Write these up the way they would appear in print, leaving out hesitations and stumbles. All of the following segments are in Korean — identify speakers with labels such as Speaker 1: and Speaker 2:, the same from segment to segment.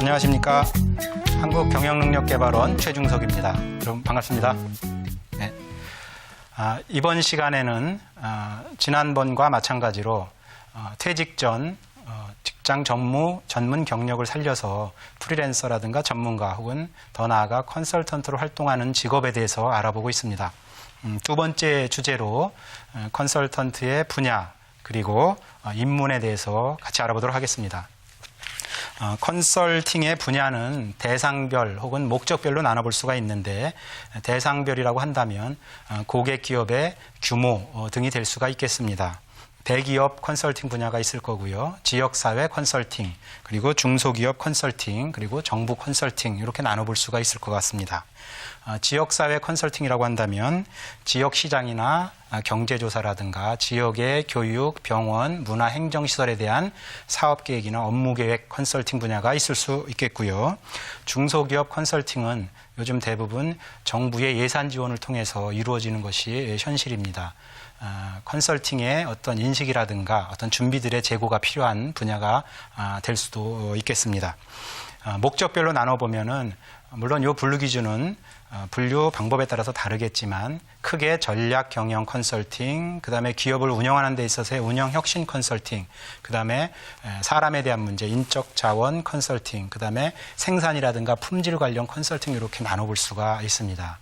Speaker 1: 안녕하십니까. 한국경영능력개발원 최중석입니다. 여러분 반갑습니다. 네. 이번 시간에는 지난번과 마찬가지로 퇴직 전 직장 전문 경력을 살려서 프리랜서라든가 전문가 혹은 더 나아가 컨설턴트로 활동하는 직업에 대해서 알아보고 있습니다. 두 번째 주제로 컨설턴트의 분야 그리고 입문에 대해서 같이 알아보도록 하겠습니다. 컨설팅의 분야는 대상별 혹은 목적별로 나눠볼 수가 있는데 대상별이라고 한다면 고객 기업의 규모 등이 될 수가 있겠습니다. 대기업 컨설팅 분야가 있을 거고요. 지역사회 컨설팅, 그리고 중소기업 컨설팅, 그리고 정부 컨설팅 이렇게 나눠볼 수가 있을 것 같습니다. 지역사회 컨설팅이라고 한다면 지역시장이나 경제조사라든가 지역의 교육, 병원, 문화, 행정시설에 대한 사업계획이나 업무계획 컨설팅 분야가 있을 수 있겠고요. 중소기업 컨설팅은 요즘 대부분 정부의 예산 지원을 통해서 이루어지는 것이 현실입니다. 컨설팅의 어떤 인식이라든가 어떤 준비들의 재고가 필요한 분야가 될 수도 있겠습니다. 목적별로 나눠보면은 물론 이 분류 기준은 분류 방법에 따라서 다르겠지만 크게 전략 경영 컨설팅, 그 다음에 기업을 운영하는 데 있어서의 운영 혁신 컨설팅, 그 다음에 사람에 대한 문제, 인적 자원 컨설팅, 그 다음에 생산이라든가 품질 관련 컨설팅 이렇게 나눠볼 수가 있습니다.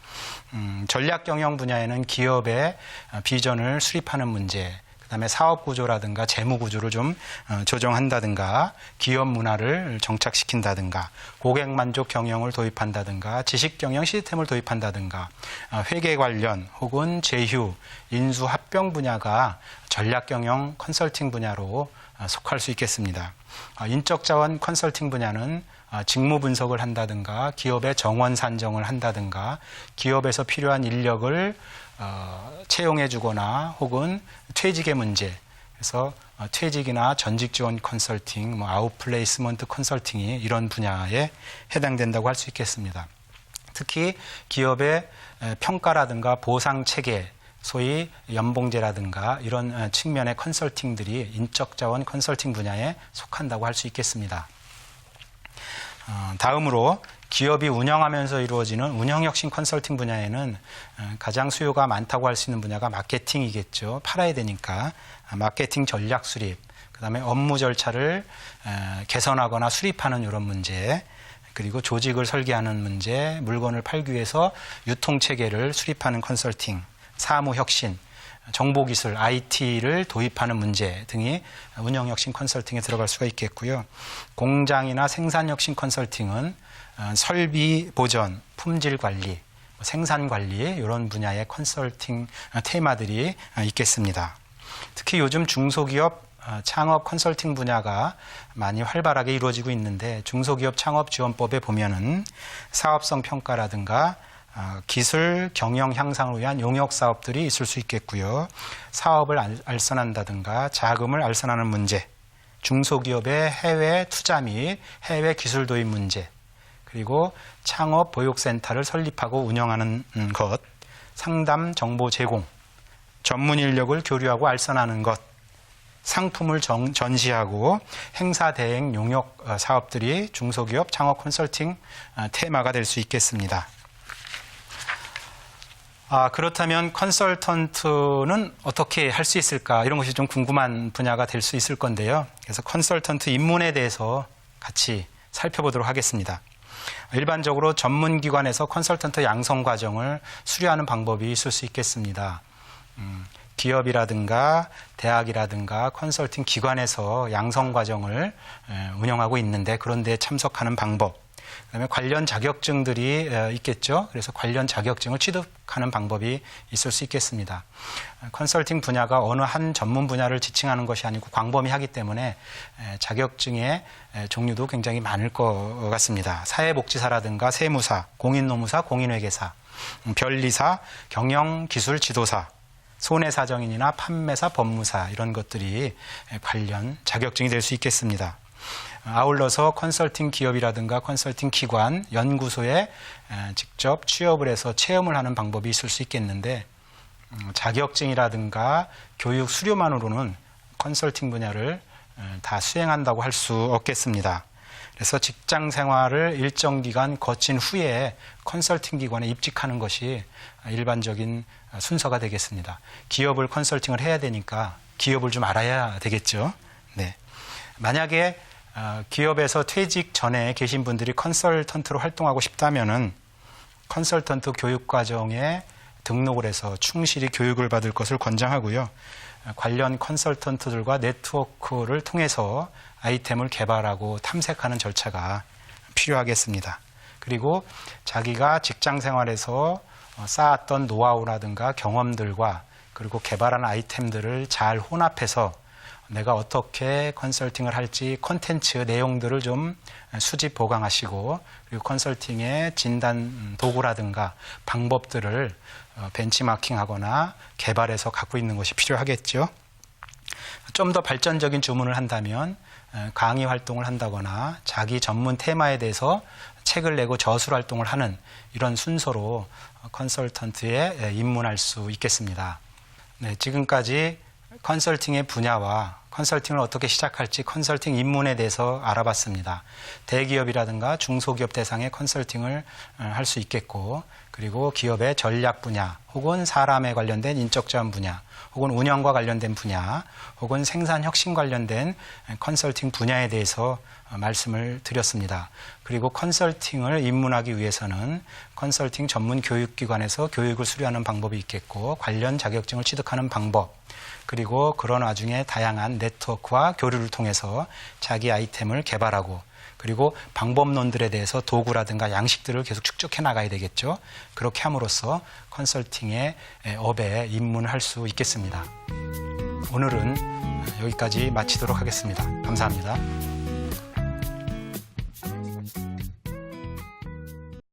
Speaker 1: 전략 경영 분야에는 기업의 비전을 수립하는 문제, 그 다음에 사업 구조라든가 재무 구조를 좀 조정한다든가 기업 문화를 정착시킨다든가 고객 만족 경영을 도입한다든가 지식 경영 시스템을 도입한다든가 회계 관련 혹은 제휴, 인수 합병 분야가 전략 경영 컨설팅 분야로 속할 수 있겠습니다. 인적 자원 컨설팅 분야는 직무 분석을 한다든가 기업의 정원 산정을 한다든가 기업에서 필요한 인력을 채용해 주거나 혹은 퇴직의 문제, 그래서 퇴직이나 전직 지원 컨설팅, 아웃플레이스먼트 컨설팅이 이런 분야에 해당된다고 할 수 있겠습니다. 특히 기업의 평가라든가 보상 체계, 소위 연봉제라든가 이런 측면의 컨설팅들이 인적 자원 컨설팅 분야에 속한다고 할 수 있겠습니다. 다음으로 기업이 운영하면서 이루어지는 운영혁신 컨설팅 분야에는 가장 수요가 많다고 할 수 있는 분야가 마케팅이겠죠. 팔아야 되니까 마케팅 전략 수립, 그 다음에 업무 절차를 개선하거나 수립하는 이런 문제, 그리고 조직을 설계하는 문제, 물건을 팔기 위해서 유통체계를 수립하는 컨설팅, 사무혁신, 정보기술, IT를 도입하는 문제 등이 운영혁신 컨설팅에 들어갈 수가 있겠고요. 공장이나 생산혁신 컨설팅은 설비 보전, 품질 관리, 생산 관리 이런 분야의 컨설팅 테마들이 있겠습니다. 특히 요즘 중소기업 창업 컨설팅 분야가 많이 활발하게 이루어지고 있는데 중소기업 창업지원법에 보면은 사업성 평가라든가 기술 경영 향상을 위한 용역 사업들이 있을 수 있겠고요. 사업을 알선한다든가 자금을 알선하는 문제, 중소기업의 해외 투자 및 해외 기술 도입 문제, 그리고 창업 보육센터를 설립하고 운영하는 것, 상담 정보 제공, 전문 인력을 교류하고 알선하는 것, 상품을 전시하고 행사 대행 용역 사업들이 중소기업 창업 컨설팅 테마가 될 수 있겠습니다. 그렇다면 컨설턴트는 어떻게 할 수 있을까? 이런 것이 좀 궁금한 분야가 될 수 있을 건데요. 그래서 컨설턴트 입문에 대해서 같이 살펴보도록 하겠습니다. 일반적으로 전문기관에서 컨설턴트 양성 과정을 수료하는 방법이 있을 수 있겠습니다. 기업이라든가 대학이라든가 컨설팅 기관에서 양성 과정을 운영하고 있는데 그런 데 참석하는 방법, 그다음에 관련 자격증들이 있겠죠. 그래서 관련 자격증을 취득하는 방법이 있을 수 있겠습니다. 컨설팅 분야가 어느 한 전문 분야를 지칭하는 것이 아니고 광범위하기 때문에 자격증의 종류도 굉장히 많을 것 같습니다. 사회복지사라든가 세무사, 공인노무사, 공인회계사, 변리사, 경영기술지도사, 손해사정인이나 판매사, 법무사 이런 것들이 관련 자격증이 될 수 있겠습니다. 아울러서 컨설팅 기업이라든가 컨설팅 기관, 연구소에 직접 취업을 해서 체험을 하는 방법이 있을 수 있겠는데 자격증이라든가 교육 수료만으로는 컨설팅 분야를 다 수행한다고 할 수 없겠습니다. 그래서 직장 생활을 일정 기간 거친 후에 컨설팅 기관에 입직하는 것이 일반적인 순서가 되겠습니다. 기업을 컨설팅을 해야 되니까 기업을 좀 알아야 되겠죠. 네. 만약에 기업에서 퇴직 전에 계신 분들이 컨설턴트로 활동하고 싶다면은 컨설턴트 교육과정에 등록을 해서 충실히 교육을 받을 것을 권장하고요. 관련 컨설턴트들과 네트워크를 통해서 아이템을 개발하고 탐색하는 절차가 필요하겠습니다. 그리고 자기가 직장 생활에서 쌓았던 노하우라든가 경험들과 그리고 개발한 아이템들을 잘 혼합해서 내가 어떻게 컨설팅을 할지 콘텐츠 내용들을 좀 수집 보강하시고 그리고 컨설팅의 진단 도구라든가 방법들을 벤치마킹하거나 개발해서 갖고 있는 것이 필요하겠죠. 좀 더 발전적인 주문을 한다면 강의 활동을 한다거나 자기 전문 테마에 대해서 책을 내고 저술 활동을 하는 이런 순서로 컨설턴트에 입문할 수 있겠습니다. 네, 지금까지 컨설팅의 분야와 컨설팅을 어떻게 시작할지 컨설팅 입문에 대해서 알아봤습니다. 대기업이라든가 중소기업 대상의 컨설팅을 할 수 있겠고 그리고 기업의 전략 분야 혹은 사람에 관련된 인적 자원 분야 혹은 운영과 관련된 분야 혹은 생산 혁신 관련된 컨설팅 분야에 대해서 말씀을 드렸습니다. 그리고 컨설팅을 입문하기 위해서는 컨설팅 전문 교육기관에서 교육을 수료하는 방법이 있겠고 관련 자격증을 취득하는 방법 그리고 그런 와중에 다양한 네트워크와 교류를 통해서 자기 아이템을 개발하고 그리고 방법론들에 대해서 도구라든가 양식들을 계속 축적해 나가야 되겠죠. 그렇게 함으로써 컨설팅의 업에 입문할 수 있겠습니다. 오늘은 여기까지 마치도록 하겠습니다. 감사합니다.